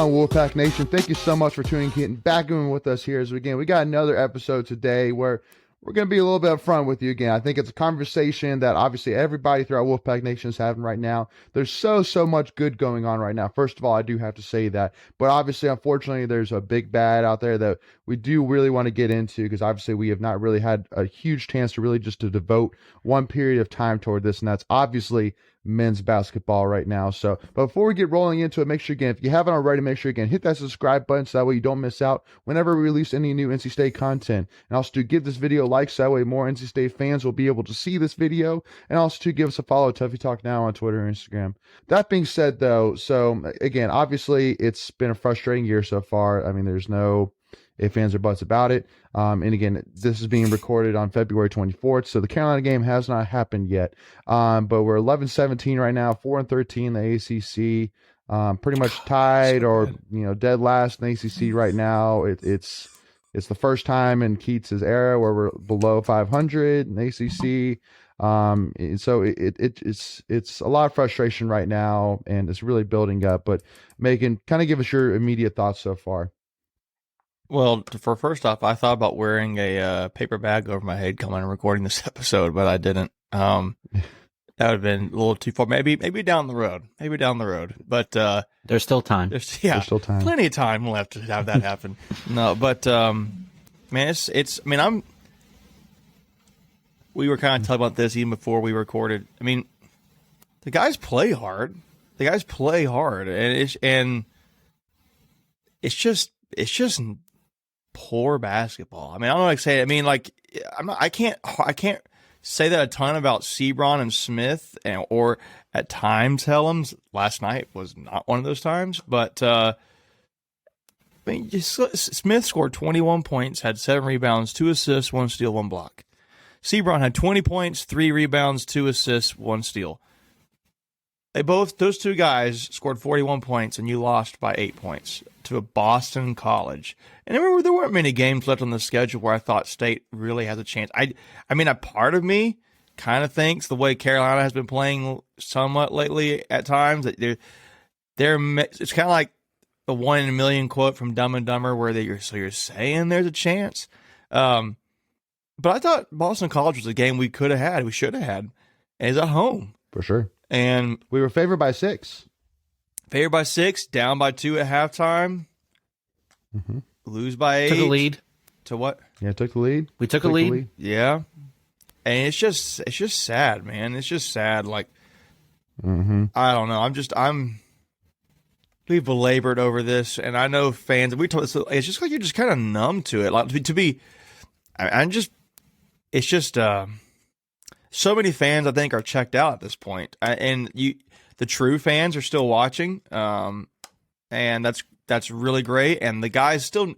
on, Wolfpack Nation? Thank you so much for tuning in, back in with us here. As again, we got another episode today where we're going to be a little bit upfront with you again. I think it's a conversation that obviously everybody throughout Wolfpack Nation is having right now. There's so much good going on right now. First of all, I do have to say that. But obviously, unfortunately, there's a big bad out there that we do really want to get into, because obviously we have not really had a huge chance to really just to devote one period of time toward this, and that's obviously men's basketball right now. So, but before we get rolling into it, make sure again, if you haven't already, make sure again, hit that subscribe button so that way you don't miss out whenever we release any new NC State content. And also to give this video a like so that way more NC State fans will be able to see this video. And also to give us a follow, Tuffy Talk Now on Twitter and Instagram. That being said though, so again, obviously it's been a frustrating year so far. I mean, there's no ifs, ands, or buts about it. And again, this is being recorded on February 24th, so the Carolina game has not happened yet. But we're 11-17 right now, 4-13 in the ACC. Pretty much tied or dead last in the ACC right now. It's the first time in Keats's era where we're below 500 in the ACC. So it's a lot of frustration right now, and it's really building up. But Megan, kind of give us your immediate thoughts so far. Well, for first off, I thought about wearing a paper bag over my head coming and recording this episode, but I didn't. That would have been a little too far. Maybe down the road. But there's still time. There's still time. Plenty of time left to have that happen. No, but man, it's. I mean, we were kind of talking about this even before we recorded. I mean, the guys play hard. And it's just poor basketball. I mean, I don't know what to say. I mean, like, I can't say that a ton about Sebron and Smith, or at times Helms. Last night was not one of those times, but I mean, Smith scored 21 points, had 7 rebounds, 2 assists, 1 steal, 1 block. Sebron had 20 points, 3 rebounds, 2 assists, 1 steal. Those two guys scored 41 points, and you lost by 8 points to a Boston college. And remember, there weren't many games left on the schedule where I thought State really has a chance. I mean, a part of me kind of thinks the way Carolina has been playing somewhat lately at times, that it's kind of like the 1 in a million quote from Dumb and Dumber, where you're saying there's a chance. But I thought Boston College was a game we should have had, as at home. For sure. And we were favored by 6. Down by 2 at halftime. Mm-hmm. Lose by 8. Took a lead. To what? Yeah, took the lead. We took a lead. Yeah. And it's just sad, man. It's just sad. Like, I don't know. We've belabored over this, and I know fans, it's just like you're just kind of numb to it. Like, so many fans, I think, are checked out at this point. And the true fans are still watching, and that's really great. And the guys still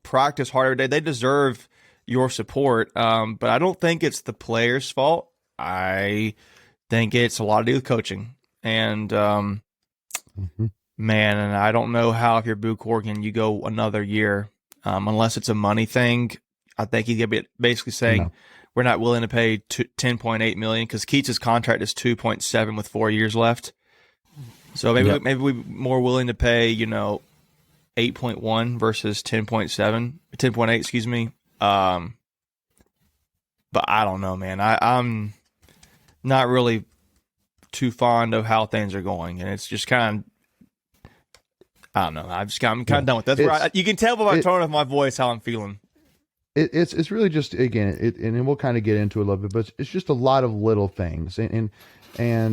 practice hard every day. They deserve your support, but I don't think it's the players' fault. I think it's a lot to do with coaching. And man, and I don't know how, if you're Boo Corrigan, you go another year, unless it's a money thing. I think he's gonna be basically saying, no, we're not willing to pay $10.8 million, because Keats' contract is $2.7 with 4 years left. So maybe we're more willing to pay, 8.1 versus 10.8, excuse me. But I don't know, man. I'm not really too fond of how things are going, and it's just kind of, I don't know. I'm kind of done with that. You can tell by my tone of my voice how I'm feeling. It's really just, again, and we'll kind of get into it a little bit, but it's just a lot of little things, and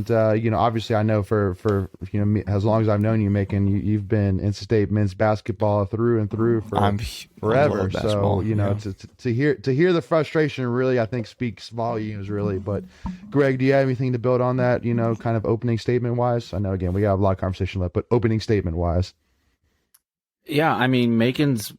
obviously I know for me, as long as I've known you, Macon, you've been NC State men's basketball through and through for forever. So to hear the frustration really, I think, speaks volumes, really. But Greg, do you have anything to build on that? Kind of opening statement wise. I know, again, we got a lot of conversation left, but opening statement wise. Yeah, I mean, Macon's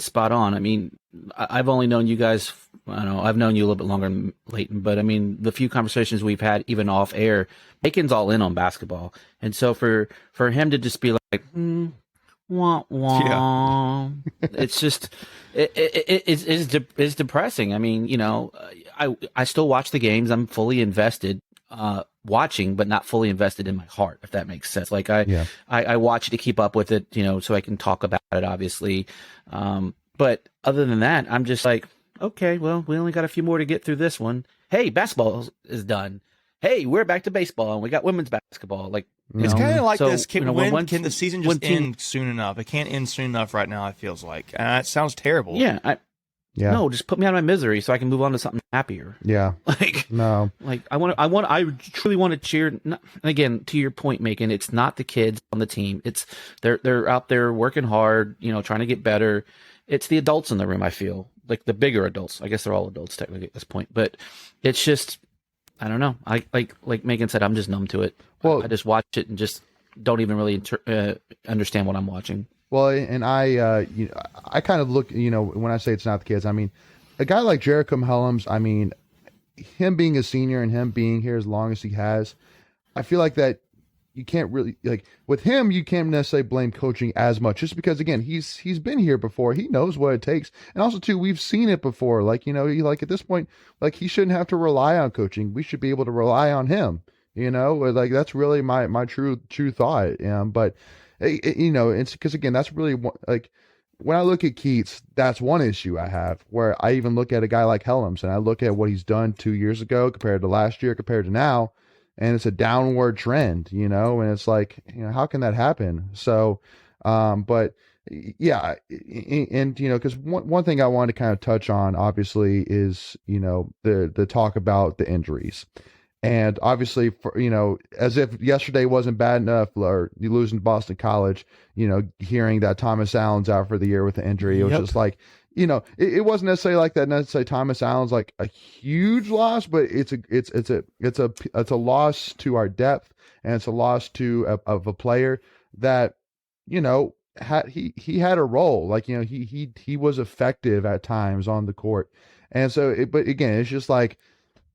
spot on. I mean, I've only known you guys, I don't know, I've known you a little bit longer than Leighton, but I mean, the few conversations we've had, even off air, Macon's all in on basketball. And so for him to just be like, wah, wah, it's just, it's depressing. I mean, I still watch the games. I'm fully invested. watching, but not fully invested in my heart, if that makes sense. Like Yeah. I watch it to keep up with it, so I can talk about it, obviously. But other than that, I'm just like, okay, well, we only got a few more to get through this one. Hey, basketball is done. Hey, we're back to baseball, and we got women's basketball. Like, it's kind of like so, this. Can the season just team, end soon enough? It can't end soon enough right now. It feels like, and it sounds terrible. Yeah. No, just put me out of my misery so I can move on to something happier. Yeah. Like, no. Like, I truly want to cheer. Again, to your point, Macon, it's not the kids on the team. It's they're out there working hard, trying to get better. It's the adults in the room. I feel like the bigger adults. I guess they're all adults technically at this point, but it's just, I don't know. I like Megan said, I'm just numb to it. Well, I just watch it and just don't even really understand what I'm watching. Well, and I kind of look, when I say it's not the kids, I mean, a guy like Jericho Helms, I mean, him being a senior and him being here as long as he has, I feel like that you can't really, like, with him, you can't necessarily blame coaching as much, just because, again, he's been here before. He knows what it takes. And also, too, we've seen it before. Like, like at this point, like, he shouldn't have to rely on coaching. We should be able to rely on him, like, that's really my true thought. But it's because, again, that's really like, when I look at Keats, that's one issue I have, where I even look at a guy like Helms and I look at what he's done 2 years ago compared to last year compared to now, and it's a downward trend, and it's like, how can that happen? So, but yeah, and because one thing I wanted to kind of touch on, obviously, is the talk about the injuries. And obviously, as if yesterday wasn't bad enough, or you losing to Boston College, hearing that Thomas Allen's out for the year with the injury, it was just like, it wasn't necessarily like that. Necessarily, Thomas Allen's like a huge loss, but it's a loss to our depth, and it's a loss to of a player that he had a role. Like, he was effective at times on the court, and so but again, it's just like,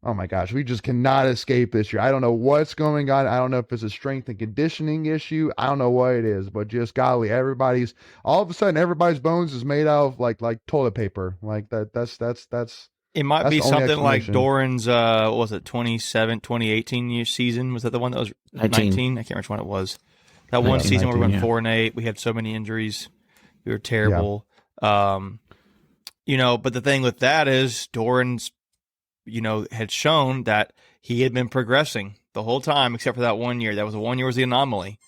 oh my gosh, we just cannot escape this year. I don't know what's going on. I don't know if it's a strength and conditioning issue. I don't know what it is, but just golly, all of a sudden everybody's bones is made out of like toilet paper. Like that's It might be something like Doran's, what was it, 2018 year season? Was that the one that was 19? I can't remember which one it was. That one season where we went 4-8. We had so many injuries. We were terrible. Yeah. But the thing with that is Doran's, had shown that he had been progressing the whole time, except for that 1 year. That was the 1 year was the anomaly.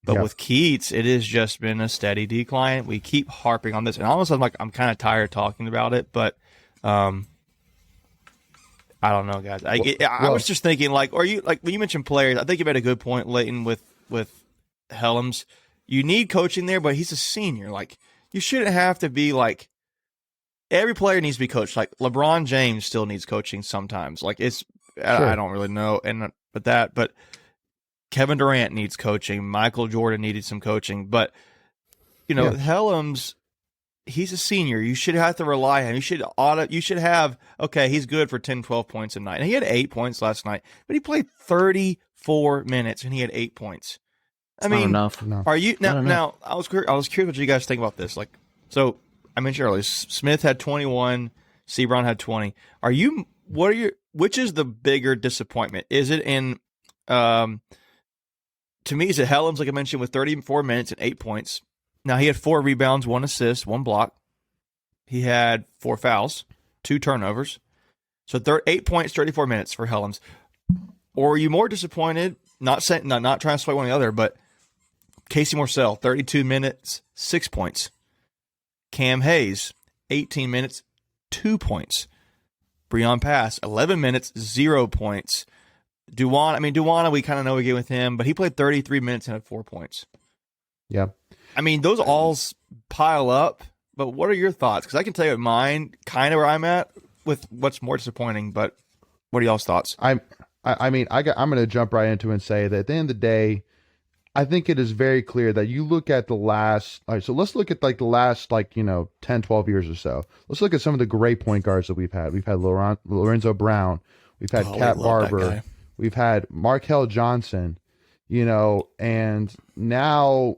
But with Keats, it has just been a steady decline. We keep harping on this, and almost I'm kind of tired talking about it. But I don't know, guys. I was just thinking, when you mentioned players, I think you made a good point, Leighton, with Helms. You need coaching there, but he's a senior. Like, you shouldn't have to be like. Every player needs to be coached. Like, LeBron James still needs coaching sometimes. Like, it's sure. I don't really know, but Kevin Durant needs coaching. Michael Jordan needed some coaching, but with Helms, he's a senior. You should have to rely on him. You should have, okay, he's good for 10, 12 points a night. And he had 8 points last night, but he played 34 minutes and he had 8 points. I mean, not enough. Are you now? I was curious what you guys think about this. Like, so. I mentioned earlier, Smith had 21, Sebron had 20. Which is the bigger disappointment? Is it in, to me, is it Helms, like I mentioned, with 34 minutes and 8 points? Now, he had 4 rebounds, 1 assist, 1 block. He had 4 fouls, 2 turnovers. So 8 points, 34 minutes for Helms. Or are you more disappointed, not trying to sway one or the other, but Casey Morsell, 32 minutes, 6 points. Cam Hayes, 18 minutes, 2 points. Breon Pass, 11 minutes, 0 points. Duwana, we kind of know we get with him, but he played 33 minutes and had 4 points. Yeah. I mean, those all pile up, but what are your thoughts? Because I can tell you mine, kind of where I'm at with what's more disappointing, but what are y'all's thoughts? I'm going to jump right into it and say that at the end of the day, I think it is very clear that you look at the last, all right, so let's look at like the last 10, 12 years or so. Let's look at some of the great point guards that we've had. We've had Lorenzo Brown. We've had Cat Barber. We've had Markel Johnson, and now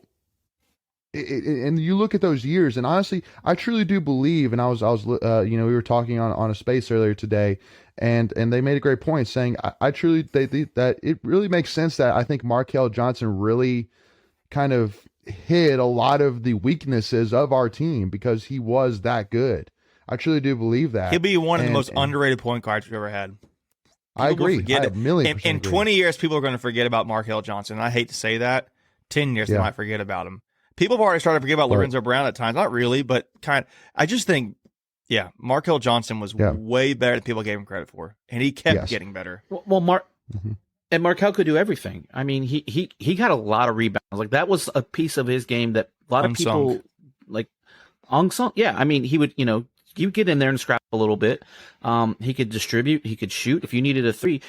and you look at those years, and honestly, I truly do believe. And I was, we were talking on a space earlier today, and they made a great point saying, I truly that it really makes sense that I think Markel Johnson really kind of hid a lot of the weaknesses of our team because he was that good. I truly do believe that. He'll be one of the most underrated point guards we've ever had. I agree. Forget I it. In 20 years, people are going to forget about Markel Johnson. And I hate to say that. 10 years, they might forget about him. People have already started to forget about Lorenzo Brown at times. Not really, but kind of. I just think, Markel Johnson was way better than people gave him credit for. And he kept getting better. And Markel could do everything. I mean, he got a lot of rebounds. Like, that was a piece of his game that a lot of people, like, unsung. Yeah, I mean, he would get in there and scrap a little bit. He could distribute. He could shoot. If you needed a three,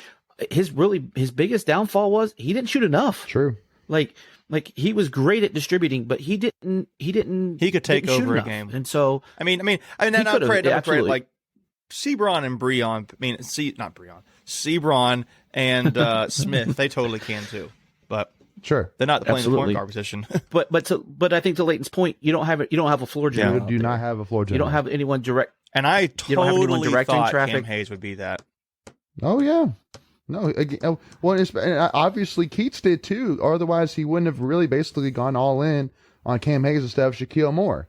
his biggest downfall was he didn't shoot enough. True. Like he was great at distributing, but he didn't. He could take over a game, and so I mean, not credit like Sebron and Breon. Not Breon, Sebron and Smith. They totally can too, but sure, they're not playing the point guard position. but I think to Leighton's point, you don't have a floor general. You do not have a floor general. You don't have anyone direct. And I totally thought traffic. Cam Hayes would be that. Oh yeah. No, well, and obviously Keats did too. Otherwise, he wouldn't have really basically gone all in on Cam Hayes instead of Shaquille Moore,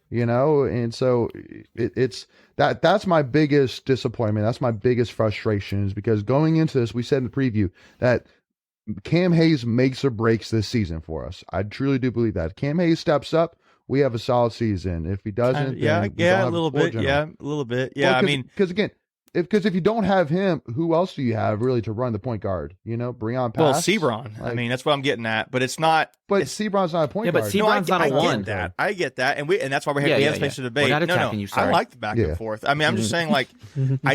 And so that's my biggest disappointment. That's my biggest frustration is because going into this, we said in the preview that Cam Hayes makes or breaks this season for us. I truly do believe that. If Cam Hayes steps up, we have a solid season. If he doesn't, a little bit. Yeah, because again. Because if you don't have him, who else do you have really to run the point guard? Breon Pass. Well, Sebron. That's what I'm getting at. But it's not. But Sebron's not a point guard. But Sebron's not a one. I get that, and that's why we have space to debate. We're not attacking you. Sorry. I like the back and forth. I'm just saying, I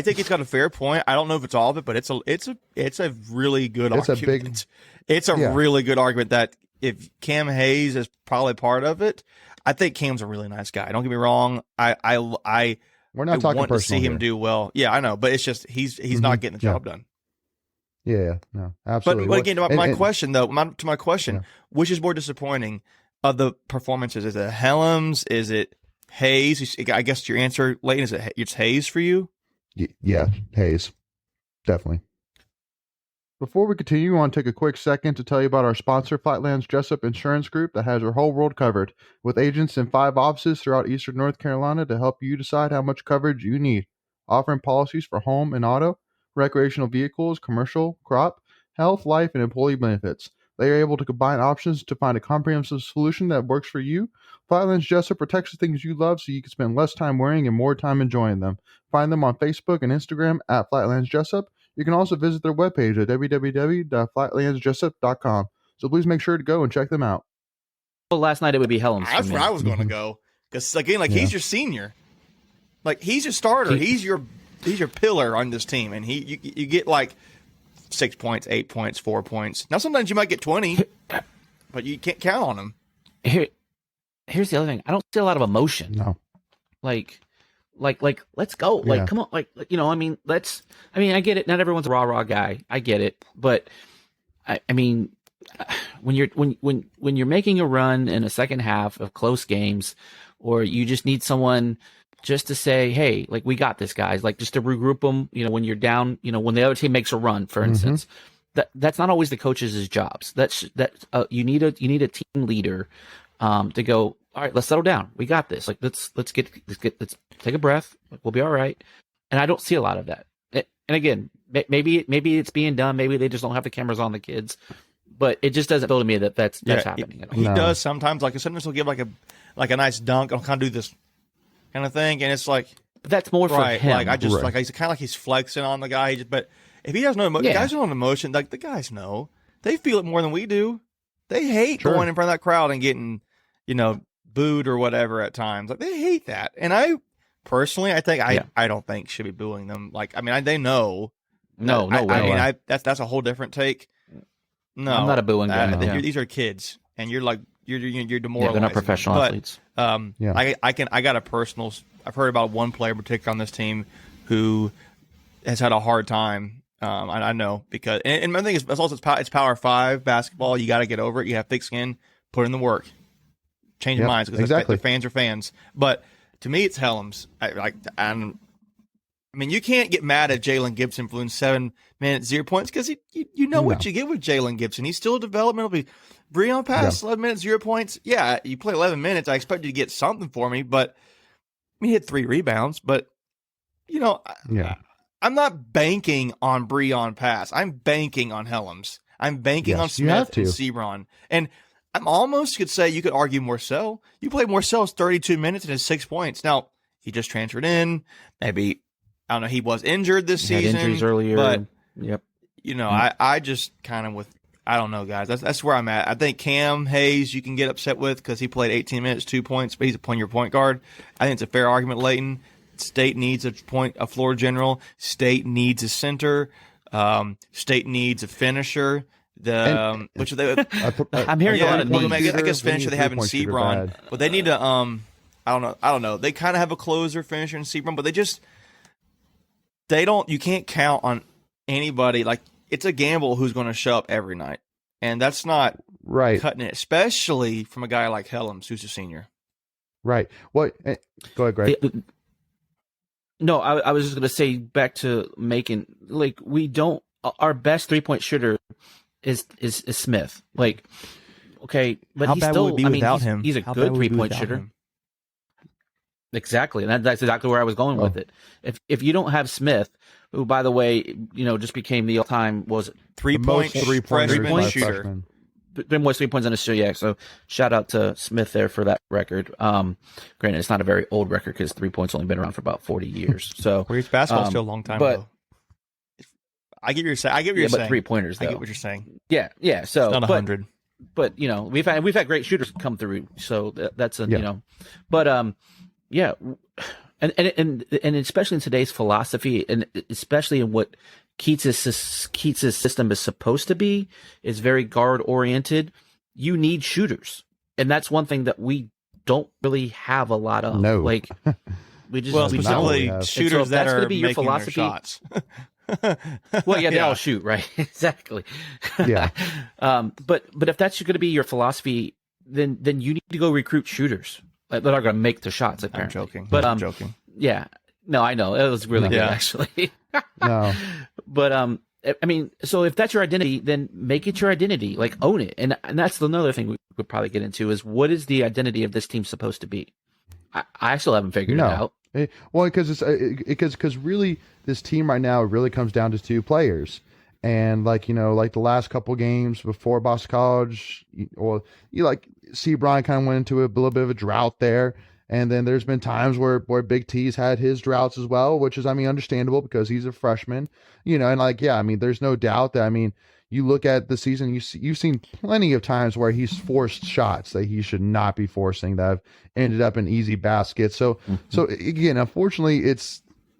think he's got a fair point. I don't know if it's all of it, but it's a really good argument. It's a really good argument that if Cam Hayes is probably part of it, I think Cam's a really nice guy. Don't get me wrong. We're not talking want to see him do well. Yeah, I know, but it's just he's not getting the job done. Yeah, no, absolutely. But again, my question, which is more disappointing of the performances? Is it Helms? Is it Hayes? I guess your answer, Leighton, is it's Hayes for you? Yeah, Hayes, definitely. Before we continue, I want to take a quick second to tell you about our sponsor, Flightland's Jessup Insurance Group, that has your whole world covered, with agents in 5 offices throughout eastern North Carolina to help you decide how much coverage you need, offering policies for home and auto, recreational vehicles, commercial, crop, health, life, and employee benefits. They are able to combine options to find a comprehensive solution that works for you. Flightland's Jessup protects the things you love so you can spend less time worrying and more time enjoying them. Find them on Facebook and Instagram at Flightland's Jessup. You can also visit their webpage at www.flightlandsjessup.com. So please make sure to go and check them out. Well, last night it would be Helms. That's where I was going to go. Because, again, he's your senior. He's your starter. He's your pillar on this team. And you get, 6 points, 8 points, 4 points. Now, sometimes you might get 20, but you can't count on him. Here's the other thing. I don't see a lot of emotion. No. Let's go. Come on. I get it. Not everyone's a rah guy. I get it. But when you're making a run in a second half of close games, or you just need someone just to say, hey, we got this, guys, just to regroup them, when you're down, when the other team makes a run, for instance, that's not always the coaches' jobs. You need a team leader, to go, all right, let's settle down. We got this. Let's take a breath. We'll be all right. And I don't see a lot of that. And again, maybe it's being done. Maybe they just don't have the cameras on the kids. But it just doesn't feel to me that's happening at all. He does sometimes. Sometimes he'll give a nice dunk. I'll kind of do this kind of thing, and it's but that's more for him. He's kind of he's flexing on the guy. But if he has no emotion, guys don't have emotion. The guys know, they feel it more than we do. They hate going in front of that crowd and getting, booed or whatever at times. They hate that. And I personally, I don't think should be booing them. They know. No way. That's a whole different take. No, I'm not a booing guy. These are kids, and you're demoralizing. Yeah, they're not professional athletes. I got a personal. I've heard about one player in particular on this team who has had a hard time. I know because, and my thing is, it's Power 5 basketball. You got to get over it. You have thick skin. Put in the work. changing Yep, minds because exactly. the fans are fans. But to me, it's Helms. I mean, you can't get mad at Jalen Gibson for losing 7 minutes, 0 points because you know what you get with Jalen Gibson. He's still developmental. Breon Pass, 11 minutes, 0 points. Yeah, you play 11 minutes. I expect you to get something for me, but he had 3 rebounds. But, you know, I'm not banking on Breon Pass. I'm banking on Helms. I'm banking on Smith and Sebron. And I'm almost could say you could argue Morcell. You played Morcell's 32 minutes and his 6 points. Now, he just transferred in. Maybe, I don't know, he was injured this season. Had injuries earlier. But, yep. you know, I just kind of with, I don't know, guys. That's where I'm at. I think Cam Hayes you can get upset with because he played 18 minutes, 2 points, but he's your point guard. I think it's a fair argument, Leighton. State needs a floor general. State needs a center. State needs a finisher. I'm hearing a lot of needs. I guess finisher they have in Sebron, but they need to. I don't know. They kind of have a closer finisher in Sebron, but they don't. You can't count on anybody. Like, it's a gamble who's going to show up every night, and that's not cutting it, especially from a guy like Helms, who's a senior. Right. What? Go ahead, Greg. No, I was just going to say back to Macon. Like, we don't. Our best 3-point shooter is Smith. Like, okay, but he's still. Him? He's a good 3-point shooter. Exactly, and that's exactly where I was going with it. If you don't have Smith, who, by the way, just became the all-time 3-point freshman shooter. Most 3 points on a show, yeah. So shout out to Smith there for that record. Granted, it's not a very old record because 3 points only been around for about 40 years. So basketball's still a long time ago. I get what you're saying. But 3-pointers, though. I get what you're saying. Yeah. So it's not 100. But we've had great shooters come through. So that's But yeah, and especially in today's philosophy, and especially in what Keats' system is supposed to be, is very guard oriented. You need shooters, and that's one thing that we don't really have a lot of. No, like we just specifically shooters that are going to be your making philosophy. Their shots. Well, yeah, they all shoot, right? Exactly. Yeah. But if that's going to be your philosophy, then you need to go recruit shooters that are going to make the shots. Apparently. I'm joking. But I'm joking. Yeah. No, I know it was really good actually. No. But I mean, so if that's your identity, then make it your identity. Like, own it. And that's another thing we would probably get into is what is the identity of this team supposed to be? I still haven't figured it out. Well, because because really this team right now really comes down to 2 players, and like the last couple games before Boston College, or Sebron kind of went into a little bit of a drought there, and then there's been times where Big T's had his droughts as well, which is understandable because he's a freshman, and there's no doubt that you look at the season, you've seen plenty of times where he's forced shots that he should not be forcing that have ended up in easy baskets. So again, unfortunately,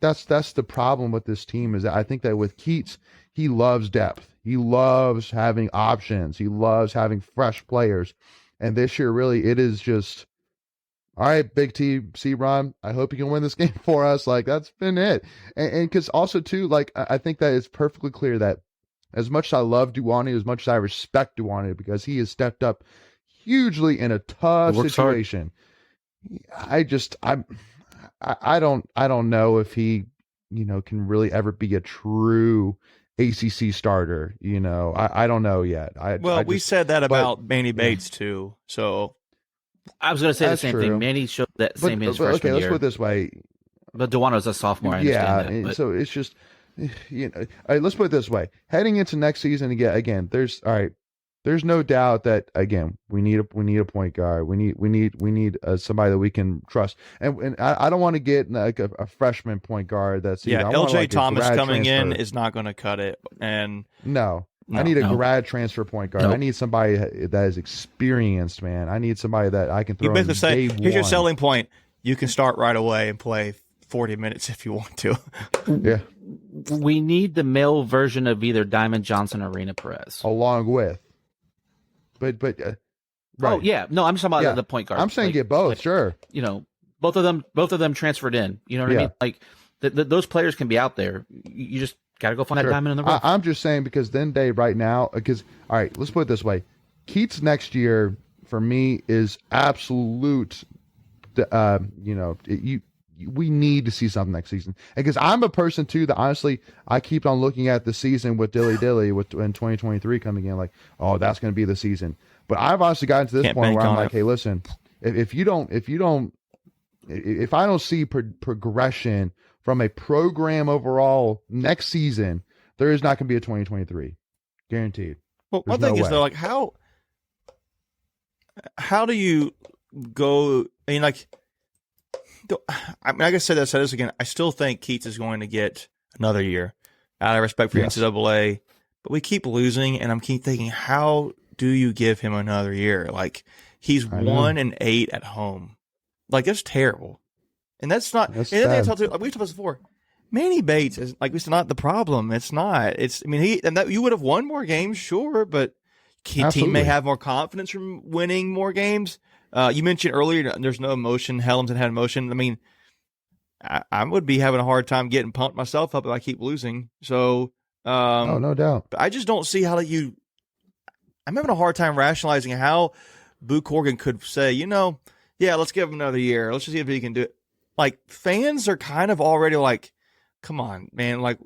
that's the problem with this team is that I think that with Keats, he loves depth. He loves having options. He loves having fresh players. And this year, really, it is just, all right, Big T, Sebron, I hope you can win this game for us. Like, that's been it. And because also, too, I think that it's perfectly clear that as much as I love Duwani, as much as I respect Duwani, because he has stepped up hugely in a tough situation. Hard. I don't know if he, can really ever be a true ACC starter. I don't know yet. We said that about Manny Bates too. So I was going to say the same thing. Manny showed that same in his freshman okay, year. let's put it this way. But Duwano's a sophomore. I understand that, so it's just. All right, let's put it this way. Heading into next season again, there's no doubt that again we need a point guard. We need somebody that we can trust. And I don't want to get like a freshman point guard that's LJ Thomas coming in is not going to cut it. And no, I need a grad transfer point guard. I need somebody that is experienced, man. I need somebody that I can throw. You basically say, here's your selling point. You can start right away and play 40 minutes if you want to. Yeah. We need the male version of either Diamond Johnson or Reina Perez. Along with. But right. Oh, yeah. No, I'm talking about the point guard. I'm saying get both, sure. Both of them transferred in. You know what I mean? Like, those players can be out there. You just got to go find that diamond in the rough. I'm just saying because right now, all right, let's put it this way. Keats next year, for me is absolute. We need to see something next season. And because I'm a person too that honestly I keep on looking at the season with Dilly Dilly in 2023 coming in like, oh, that's going to be the season. But I've honestly gotten to this point where I'm like, hey, listen, if I don't see progression from a program overall next season, there is not going to be a 2023, guaranteed. Well, one thing is though, like how do you go? I mean, like I said this again. I still think Keats is going to get another year out of respect for NCAA, but we keep losing, and I'm keep thinking, how do you give him another year? Like he's 1-8 at home, like that's terrible, and that's not. That's and then we've talked about this before. Manny Bates is like it's not the problem. It's not. It's. I mean, you would have won more games, sure, but team may have more confidence from winning more games. You mentioned earlier there's no emotion. Helms had emotion. I mean, I would be having a hard time getting pumped myself up if I keep losing. So, no doubt. I just don't see how I'm having a hard time rationalizing how Boo Corrigan could say, let's give him another year. Let's just see if he can do it. Like fans are kind of already like, come on, man. Like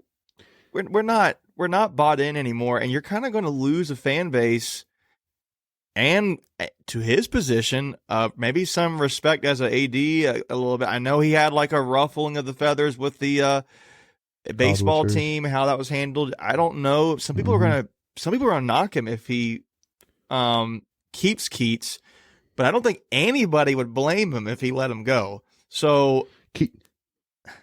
we're not bought in anymore, and you're kind of going to lose a fan base. And to his position, maybe some respect as an AD a little bit. I know he had like a ruffling of the feathers with the baseball team, how that was handled. I don't know. Some people are gonna knock him if he keeps Keats, but I don't think anybody would blame him if he let him go. So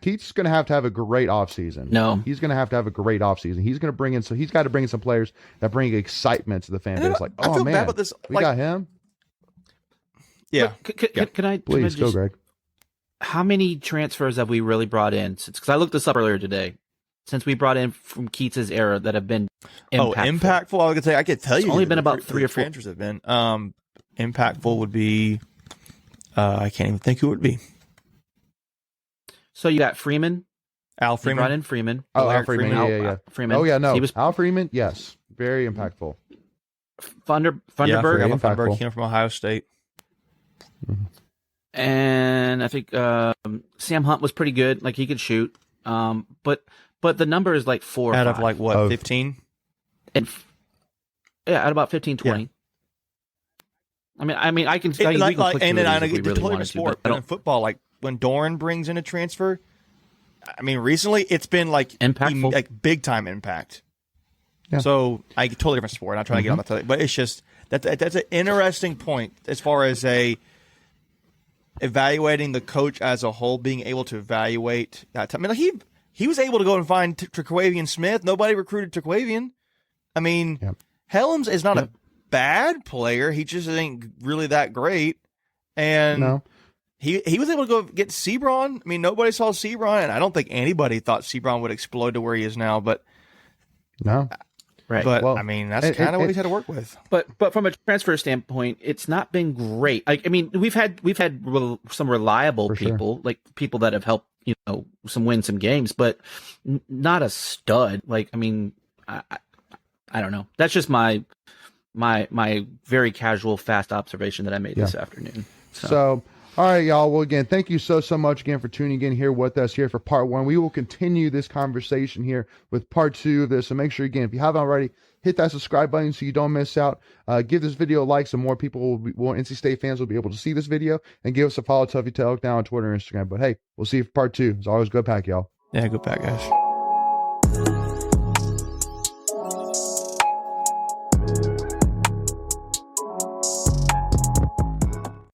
Keats is going to have a great offseason. No. He's going to have a great offseason. He's going to bring in, so he's got to bring in some players that bring excitement to the fan base. Like, oh, man, about this. We got him. Yeah. Can I please go, Greg? How many transfers have we really brought in? Because I looked this up earlier today. Since we brought in from Keats' era that have been impactful. I could tell you. It's only been about 3 or 4 transfers have been. Impactful would be, I can't even think who it would be. So you got Freeman. Al Freeman. You brought in Freeman. Oh, Al Freeman. Yeah. Freeman. Oh, yeah, no. Al Freeman, yes. Very impactful. Funderburg. Funderburg came from Ohio State. Mm-hmm. And I think Sam Hunt was pretty good. Like, he could shoot. But the number is like 4 or 5. Out of like, what, 15? At about 15, 20. Yeah. I mean, I can tell you. And then I get to totally sport. But in football, like, when Doran brings in a transfer, I mean, recently it's been like impactful, like big time impact. Yeah. So I totally different sport. I'm not trying to get on that, but it's just that's an interesting point as far as evaluating the coach as a whole, being able to evaluate that. I mean, like he was able to go and find Terquavian Smith. Nobody recruited Terquavian. I mean, Helms is not a bad player. He just ain't really that great, and no. He was able to go get Sebron. I mean, nobody saw Sebron, and I don't think anybody thought Sebron would explode to where he is now. But no, right. But I mean, that's kind of what he's had to work with. But from a transfer standpoint, it's not been great. Like, I mean, we've had some reliable people, like people that have helped win some games, but not a stud. Like, I mean, I don't know. That's just my very casual, fast observation that I made this afternoon. So. All right, y'all. Well, again, thank you so much again for tuning in here with us here for part 1. We will continue this conversation here with part 2 of this. So make sure, again, if you haven't already, hit that subscribe button so you don't miss out. Give this video a like so more people more NC State fans will be able to see this video, and give us a follow, Tuffy Talk, now on Twitter and Instagram. But hey, we'll see you for part 2. As always, go Pack, y'all. Yeah, go Pack, guys.